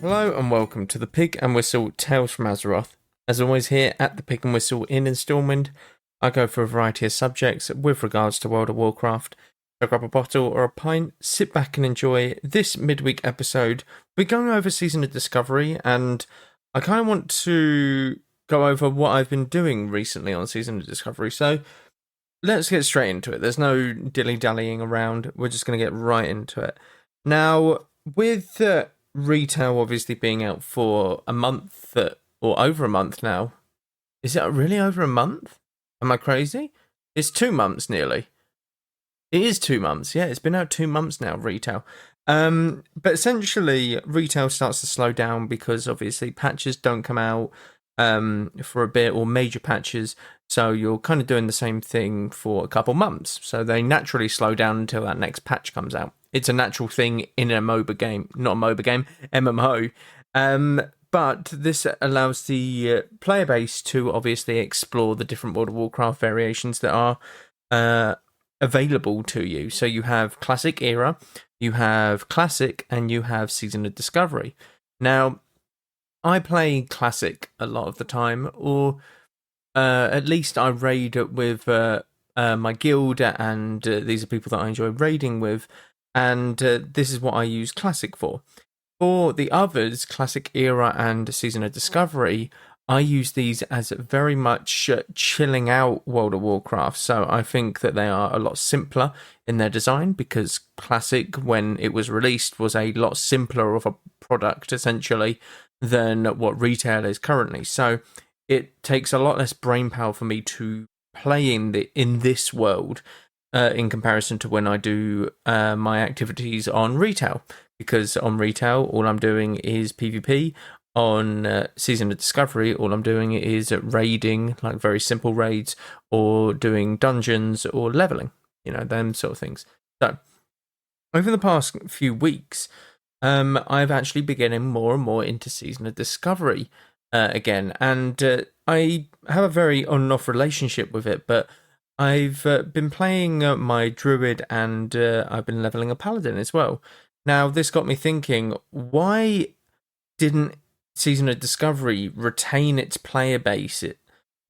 Hello and welcome to the Pig and Whistle Tales from Azeroth. As always here at the Pig and Whistle in Stormwind, I go for a variety of subjects with regards to World of Warcraft. So grab a bottle or a pint, sit back and enjoy this midweek episode. We're going over Season of Discovery, and I kind of want to go over what I've been doing recently on Season of Discovery. So let's get straight into it. There's no dilly-dallying around. We're just going to get right into it. Now, with retail obviously being out for a month or over a month now. Is it really over a month? Am I crazy? It's 2 months nearly. It is 2 months. Yeah, it's been out 2 months now, retail. But essentially, retail starts to slow down because obviously patches don't come out for a bit, or major patches. So you're kind of doing the same thing for a couple months. So they naturally slow down until that next patch comes out. It's a natural thing in a MOBA game, not a MOBA game, MMO. But this allows the player base to obviously explore the different World of Warcraft variations that are available to you. So you have Classic Era, you have Classic, and you have Season of Discovery. Now, I play Classic a lot of the time, or at least I raid with my guild, and these are people that I enjoy raiding with. And this is what I use Classic for. For the others, Classic Era and Season of Discovery, I use these as very much chilling out World of Warcraft. So I think that they are a lot simpler in their design, because Classic, when it was released, was a lot simpler of a product, essentially, than what retail is currently. So it takes a lot less brain power for me to play in this world, in comparison to when I do my activities on retail, because on retail all I'm doing is PvP. On Season of Discovery, all I'm doing is raiding, like very simple raids, or doing dungeons or leveling, them sort of things. So over the past few weeks, I've actually been getting more and more into Season of Discovery again, and I have a very on and off relationship with it, but I've been playing my Druid, and I've been leveling a Paladin as well. Now, this got me thinking, why didn't Season of Discovery retain its player base,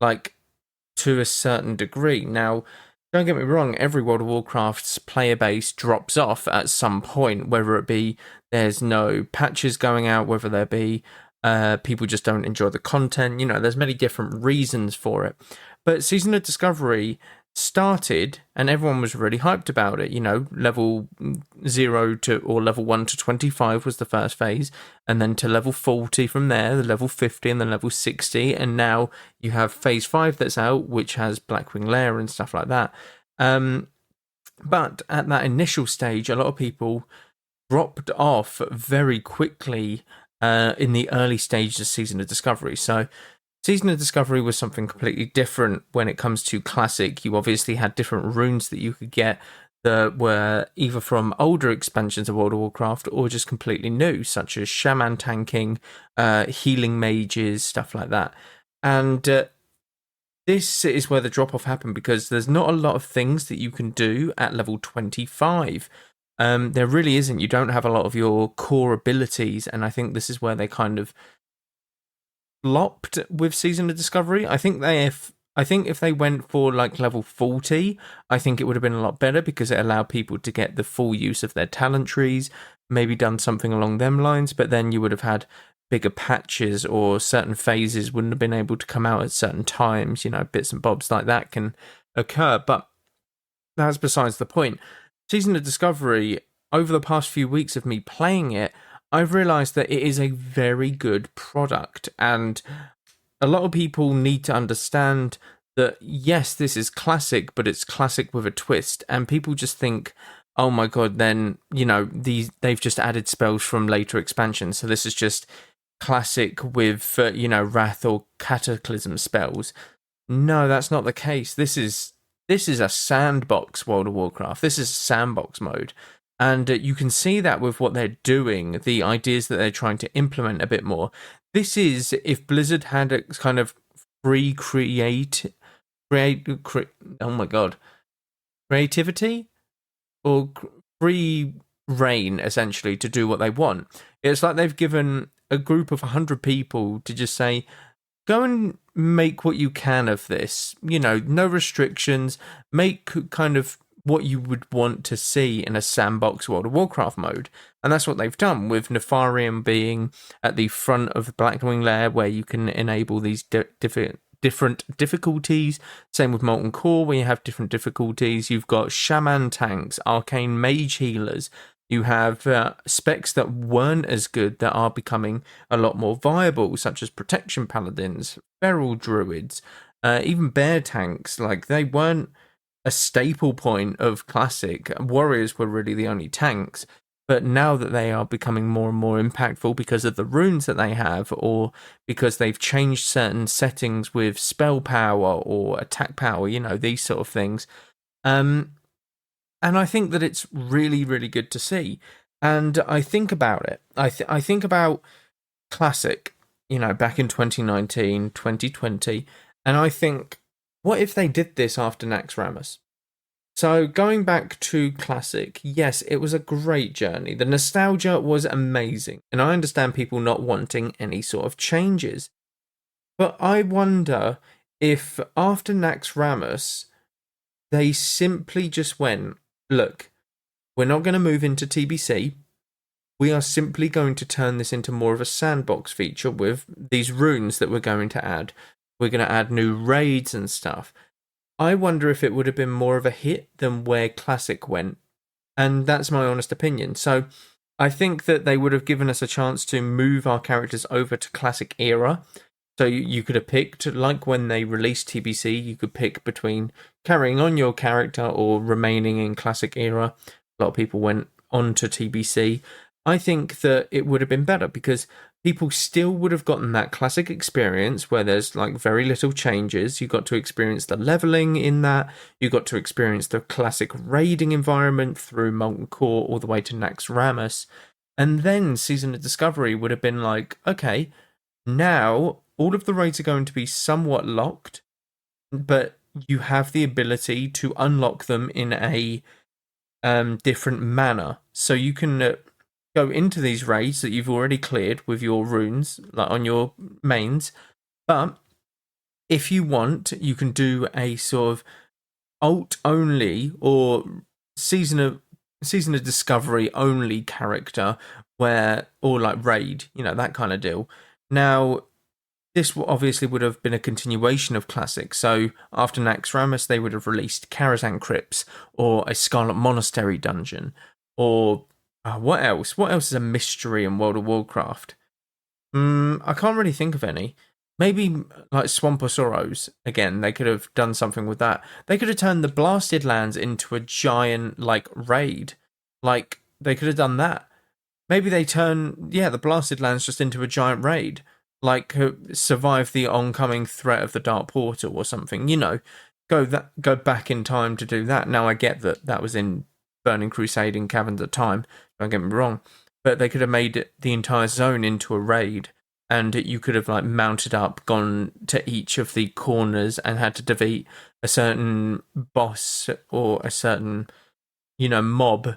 to a certain degree? Now, don't get me wrong, every World of Warcraft's player base drops off at some point, whether it be there's no patches going out, whether there be people just don't enjoy the content. There's many different reasons for it. But Season of Discovery started, and everyone was really hyped about it. Level 0 to, or level 1 to 25 was the first phase, and then to level 40 from there, the level 50, and then level 60, and now you have phase 5 that's out, which has Blackwing Lair and stuff like that. But at that initial stage, a lot of people dropped off very quickly in the early stages of Season of Discovery. So Season of Discovery was something completely different when it comes to Classic. You obviously had different runes that you could get that were either from older expansions of World of Warcraft or just completely new, such as Shaman tanking, healing mages, stuff like that. And this is where the drop-off happened, because there's not a lot of things that you can do at level 25. There really isn't. You don't have a lot of your core abilities, and I think this is where they kind of flopped with Season of Discovery. I think if they went for level 40, I think it would have been a lot better, because it allowed people to get the full use of their talent trees, maybe done something along them lines, but then you would have had bigger patches, or certain phases wouldn't have been able to come out at certain times. Bits and bobs like that can occur, but that's besides the point. Season of Discovery, over the past few weeks of me playing it, I've realised that it is a very good product, and a lot of people need to understand that, yes, this is Classic, but it's Classic with a twist, and people just think, oh my god, then, they've just added spells from later expansions, so this is just Classic with, Wrath or Cataclysm spells. No, that's not the case. This is a sandbox World of Warcraft. This is sandbox mode. And you can see that with what they're doing, the ideas that they're trying to implement a bit more. This is if Blizzard had a kind of free creativity, or free reign, essentially, to do what they want. It's like they've given a group of 100 people to just say, go and make what you can of this. No restrictions. Make kind of what you would want to see in a sandbox World of Warcraft mode. And that's what they've done, with Nefarium being at the front of the Blackwing Lair, where you can enable these different difficulties. Same with Molten Core, where you have different difficulties. You've got Shaman tanks, Arcane Mage healers. You have specs that weren't as good that are becoming a lot more viable, such as Protection Paladins, Feral Druids, even Bear tanks. Like, they weren't a staple point of Classic. Warriors were really the only tanks. But now that they are becoming more and more impactful because of the runes that they have, or because they've changed certain settings with spell power or attack power, these sort of things. And I think that it's really, really good to see. And I think about it. I think about Classic, back in 2019, 2020. And I think, what if they did this after Naxxramas? So going back to Classic, yes, it was a great journey. The nostalgia was amazing. And I understand people not wanting any sort of changes. But I wonder if after Naxxramas, they simply just went, look, we're not going to move into TBC. We are simply going to turn this into more of a sandbox feature with these runes that we're going to add. We're going to add new raids and stuff. I wonder if it would have been more of a hit than where Classic went. And that's my honest opinion. So I think that they would have given us a chance to move our characters over to Classic era. So you could have picked, like when they released TBC, you could pick between carrying on your character or remaining in Classic era. A lot of people went on to TBC. I think that it would have been better because people still would have gotten that Classic experience where there's like very little changes. You got to experience the leveling in that. You got to experience the Classic raiding environment through Molten Core all the way to Naxxramas. And then Season of Discovery would have been like, okay, now all of the raids are going to be somewhat locked, but you have the ability to unlock them in a different manner. So you can go into these raids that you've already cleared with your runes, like on your mains. But if you want, you can do a sort of alt only or season of Discovery only character, or like raid, that kind of deal. Now, this obviously would have been a continuation of Classic. So after Naxxramas, they would have released Karazhan Crypts or a Scarlet Monastery dungeon, or what else? What else is a mystery in World of Warcraft? I can't really think of any. Maybe like Swamp of Sorrows. Again, they could have done something with that. They could have turned the Blasted Lands into a giant like raid. Like, they could have done that. Maybe they turn the Blasted Lands just into a giant raid. Like, survive the oncoming threat of the Dark Portal or something. Go back in time to do that. Now I get that was in Burning Crusade in Caverns at the time. Don't get me wrong, but they could have made the entire zone into a raid, and you could have like mounted up, gone to each of the corners, and had to defeat a certain boss or a certain, mob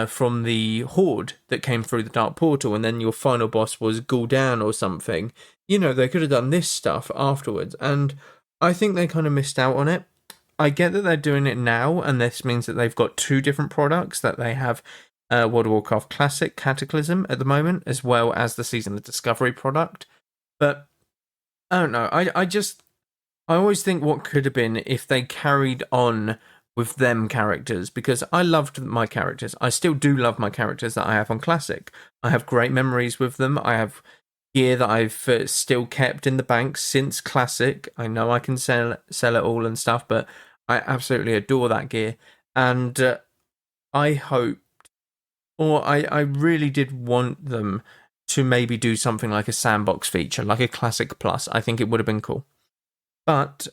from the horde that came through the Dark Portal, and then your final boss was Gul'dan or something. They could have done this stuff afterwards, and I think they kind of missed out on it. I get that they're doing it now, and this means that they've got two different products, that they have World of Warcraft Classic Cataclysm at the moment, as well as the Season of Discovery product. But I don't know. I always think what could have been if they carried on with them characters, because I loved my characters. I still do love my characters that I have on Classic. I have great memories with them. I have gear that I've still kept in the bank since Classic. I know I can sell it all and stuff, but I absolutely adore that gear. And I hoped, or I really did want them to maybe do something like a sandbox feature, like a Classic Plus. I think it would have been cool. But,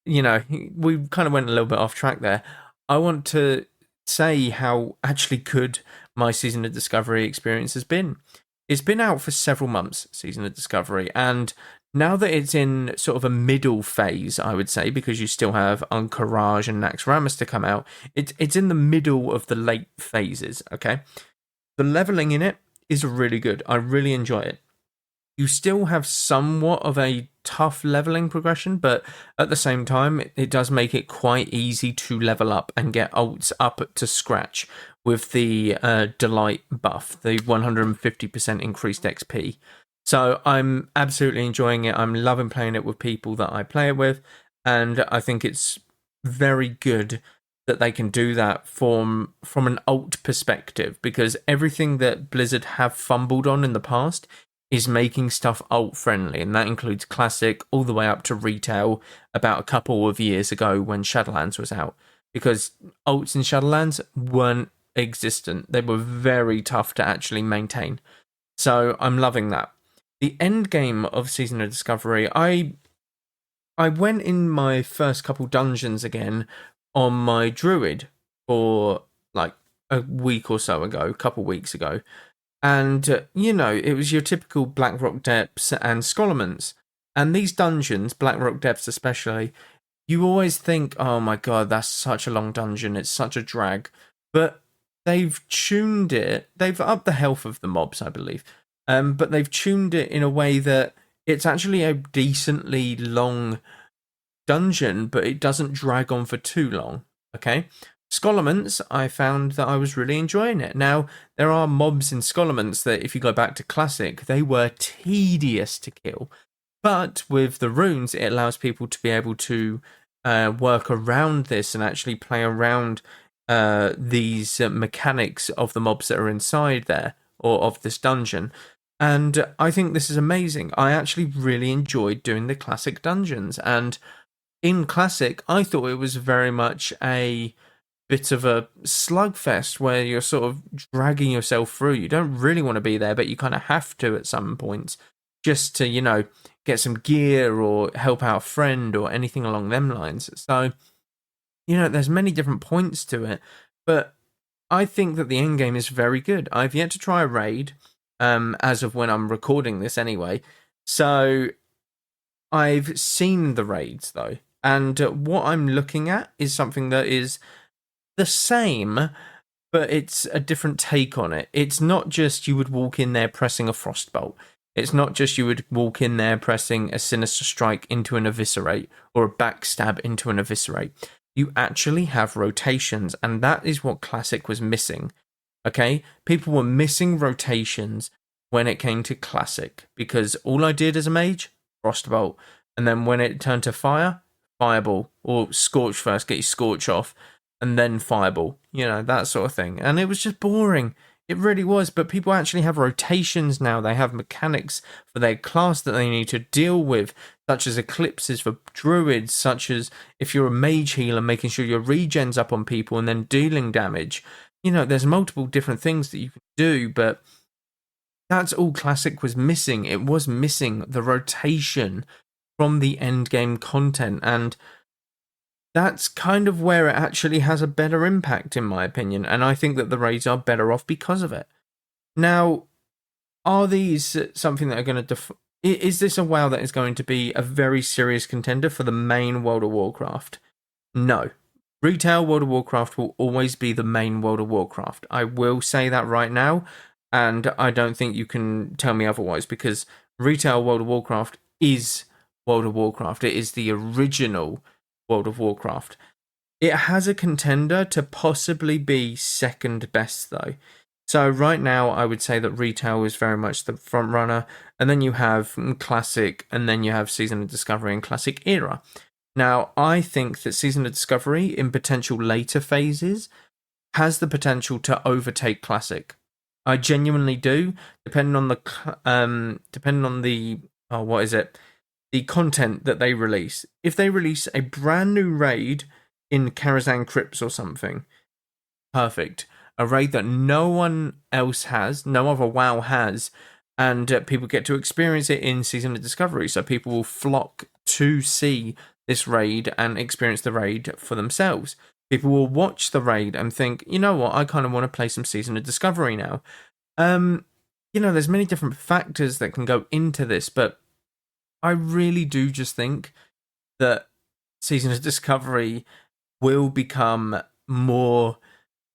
we kind of went a little bit off track there. I want to say how actually good my Season of Discovery experience has been. It's been out for several months, Season of Discovery, and now that it's in sort of a middle phase, I would say, because you still have Karazhan and Naxxramas to come out, it's in the middle of the late phases, okay? The leveling in it is really good. I really enjoy it. You still have somewhat of a tough leveling progression, but at the same time, it does make it quite easy to level up and get ults up to scratch with the Delight buff, the 150% increased XP. So I'm absolutely enjoying it. I'm loving playing it with people that I play it with, and I think it's very good that they can do that from an ult perspective, because everything that Blizzard have fumbled on in the past is making stuff ult friendly, and that includes classic all the way up to retail about a couple of years ago when Shadowlands was out, because ults in Shadowlands weren't existent. They were very tough to actually maintain. So I'm loving that. The end game of Season of Discovery, I went in my first couple dungeons again on my Druid for like a week or so ago, a couple weeks ago. And, it was your typical Blackrock Depths and Scholarments. And these dungeons, Blackrock Depths especially, you always think, oh my god, that's such a long dungeon, it's such a drag. But they've tuned it, they've upped the health of the mobs, I believe. But they've tuned it in a way that it's actually a decently long dungeon, but it doesn't drag on for too long, okay? Scholarments, I found that I was really enjoying it. Now, there are mobs in Scholarments that, if you go back to Classic, they were tedious to kill. But with the runes, it allows people to be able to work around this and actually play around these mechanics of the mobs that are inside there, or of this dungeon. And I think this is amazing. I actually really enjoyed doing the Classic dungeons. And in Classic, I thought it was very much a bit of a slugfest where you're sort of dragging yourself through. You don't really want to be there, but you kind of have to at some points, just to, get some gear or help out a friend or anything along them lines. So, there's many different points to it, but I think that the end game is very good. I've yet to try a raid, as of when I'm recording this anyway. So I've seen the raids though, and what I'm looking at is something that is the same, but it's a different take on it. It's not just you would walk in there pressing a frostbolt. It's not just you would walk in there pressing a sinister strike into an eviscerate or a backstab into an eviscerate. You actually have rotations, and that is what Classic was missing. Okay? People were missing rotations when it came to Classic, because all I did as a mage, frostbolt, and then when it turned to fire, fireball, or scorch first, get your scorch off, and then fireball, that sort of thing. And it was just boring. It really was. But people actually have rotations now. They have mechanics for their class that they need to deal with, such as eclipses for druids, such as if you're a mage healer, making sure your regen's up on people and then dealing damage. There's multiple different things that you can do, but that's all Classic was missing. It was missing the rotation from the end game content, and that's kind of where it actually has a better impact, in my opinion, and I think that the raids are better off because of it. Now, are these something that are going to is this a WoW that is going to be a very serious contender for the main World of Warcraft? No. Retail World of Warcraft will always be the main World of Warcraft. I will say that right now, and I don't think you can tell me otherwise, because retail World of Warcraft is World of Warcraft. It is the original World of Warcraft. It has a contender to possibly be second best though. So right now I would say that retail is very much the front runner, and then you have Classic, and then you have Season of Discovery and Classic Era. Now I think that Season of Discovery in potential later phases has the potential to overtake Classic. I genuinely do, depending on the the content that they release. If they release a brand new raid in Karazhan Crypts or something, perfect. A raid that no one else has, no other WoW has, and people get to experience it in Season of Discovery. So people will flock to see this raid and experience the raid for themselves. People will watch the raid and think, you know what, I kind of want to play some Season of Discovery now. There's many different factors that can go into this, but I really do just think that Season of Discovery will become more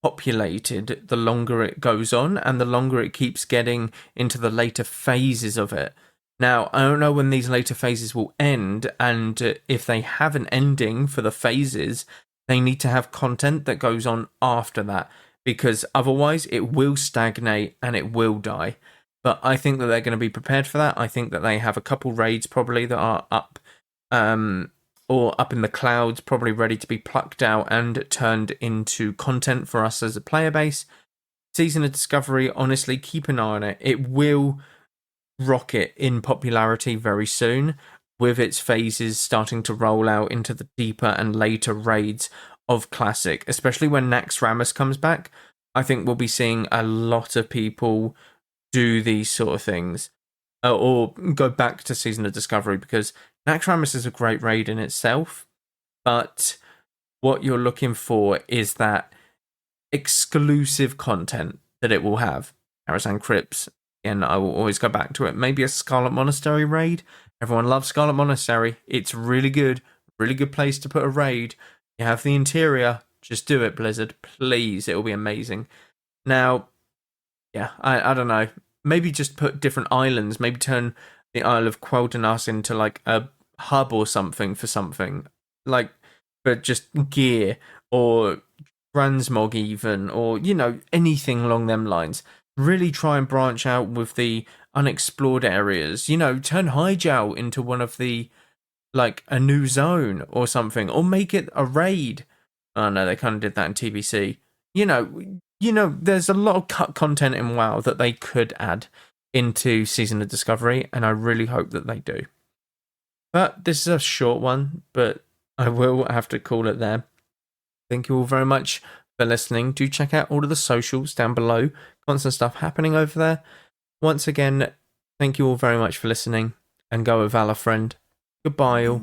populated the longer it goes on and the longer it keeps getting into the later phases of it. Now, I don't know when these later phases will end, and if they have an ending for the phases, they need to have content that goes on after that, because otherwise it will stagnate and it will die. But I think that they're going to be prepared for that. I think that they have a couple raids probably that are up, or up in the clouds, probably ready to be plucked out and turned into content for us as a player base. Season of Discovery, honestly, keep an eye on it. It will rocket in popularity very soon, with its phases starting to roll out into the deeper and later raids of Classic, especially when Naxxramas comes back. I think we'll be seeing a lot of people do these sort of things, or go back to Season of Discovery, because Naxxramas is a great raid in itself, but what you're looking for is that exclusive content that it will have. Karazhan Crypts, and I will always go back to it. Maybe a Scarlet Monastery raid. Everyone loves Scarlet Monastery. It's really good place to put a raid. You have the interior, just do it, Blizzard, please. It will be amazing. Now, yeah, I don't know. Maybe just put different islands. Maybe turn the Isle of Quel'Danas into like a hub or something for something. Like, for just gear, or transmog even, or, you know, anything along them lines. Really try and branch out with the unexplored areas. You know, turn Highjow into one of the, like, a new zone or something, or make it a raid. Oh no, they kind of did that in TBC. You know, there's a lot of cut content in WoW that they could add into Season of Discovery, and I really hope that they do. But this is a short one, but I will have to call it there. Thank you all very much for listening. Do check out all of the socials down below. Constant stuff happening over there. Once again, thank you all very much for listening, and go with Valor, friend. Goodbye all.